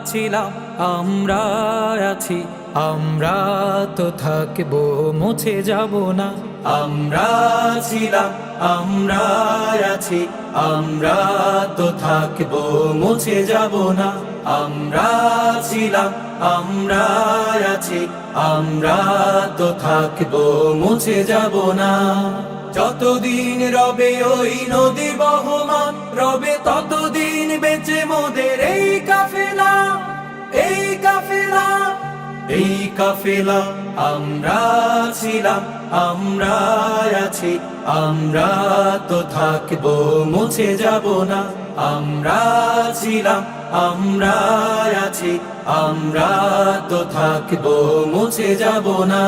ছিলাম আমরা আছি, আমরা তো থাকবো, মুছে যাব না। আমরা ছিলাম আমরা আছি, আমরা তো থাকবো, মুছে যাব না। আমরা ছিলাম আমরা আছি, আমরা তো থাকবো, মুছে যাব না। যতদিন রবে ওই নদী বহমান, রবে ততদিন বেঁচে মোদের এই কাফেলা, এই কাফেলা, এই কাফেলা। আমরা ছিলাম আমরা আছি, আমরা তো থাকবো, মুছে যাব না। আমরা ছিলাম আমরা আছি, আমরা তো থাকবো, মুছে যাব না।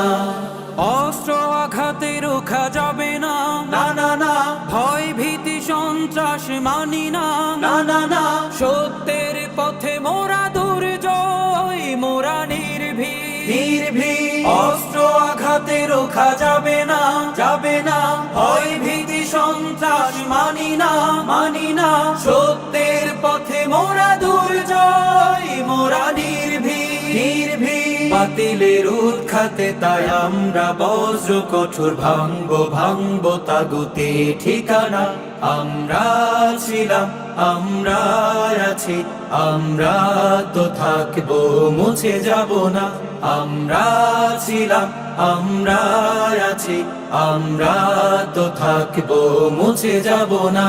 অস্ত্র আঘাতে রোখা যাবে না, না না না। ভয় ভীতি সন্ত্রাস মানি না, না না না। সত্যের পথে মোরা দুর্জয়, মোরা নির্ভীক, নির্ভীক। অস্ত্র আঘাতে রোখা যাবে না, যাবে না। ভয় ভীতি সন্ত্রাস মানি না, মানি না। সত্যের পথে মোরা দুর্জয়, মোরা নির্ভীক, নির্ভীক। বাতিলের উৎখাতে তাই আমরা বজ্র কঠোর ভাঙবো, ভাঙবো তাগুতে ঠিকানা। আমরা ছিলাম আমরা আছি, আমরা তো থাকবো, মুছে যাব না। আমরা ছিলাম আমরা আছি, আমরা তো থাকবো, মুছে যাব না।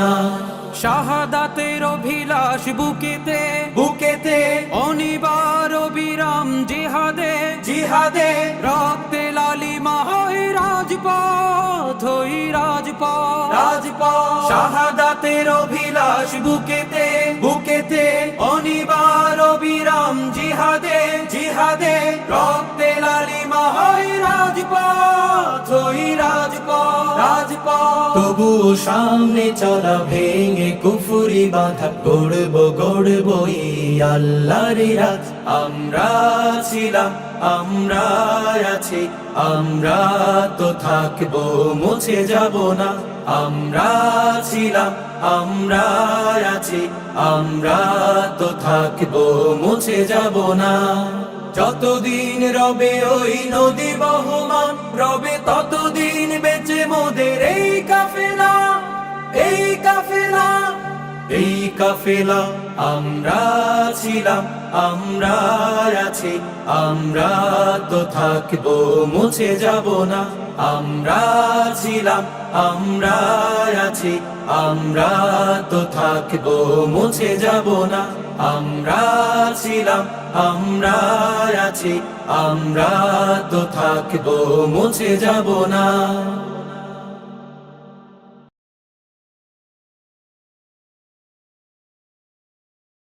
শাহাদাতের অভিলাষ বুকেতে, বুকেতে। অনিবার অবিরাম জিহাদে, জিহাদে। রক্তে লালিমা হয় রাজপথ, ওই রাজপথ, রাজপথ। শাহাদাতের অভিলাষ বুকেতে, বুকেতে। অনিবার অবিরাম জিহাদে, জিহাদে। রক্তে লালিমা হয় রাজপথ, ওই রাজপথ, রাজপথ। তবুও সামনে চলা ভেঙে কুফুরি বাধা, গড়বো গড়বো এই আল্লাহর রাত। আমরা ছিলাম আমরা আছি, আমরা তো থাকবো, মুছে যাব না। আমরা ছিলাম আমরা আছি, আমরা তো থাকবো, মুছে যাব না। যতদিন রবে ওই নদী বহমান, রবে ততদিন বেঁচে মোদের এই কাফেলা, এই কাফেলা, এই কাফেলা। আমরা ছিলাম আমরা আছি, আমরা তো থাকবো, মুছে যাব না। আমরা ছিলাম আমরা আছি, আমরা তো থাকবো, মুছে যাব না। আমরা ছিলাম আমরা আছি, আমরা তো থাকবো, মুছে যাব না।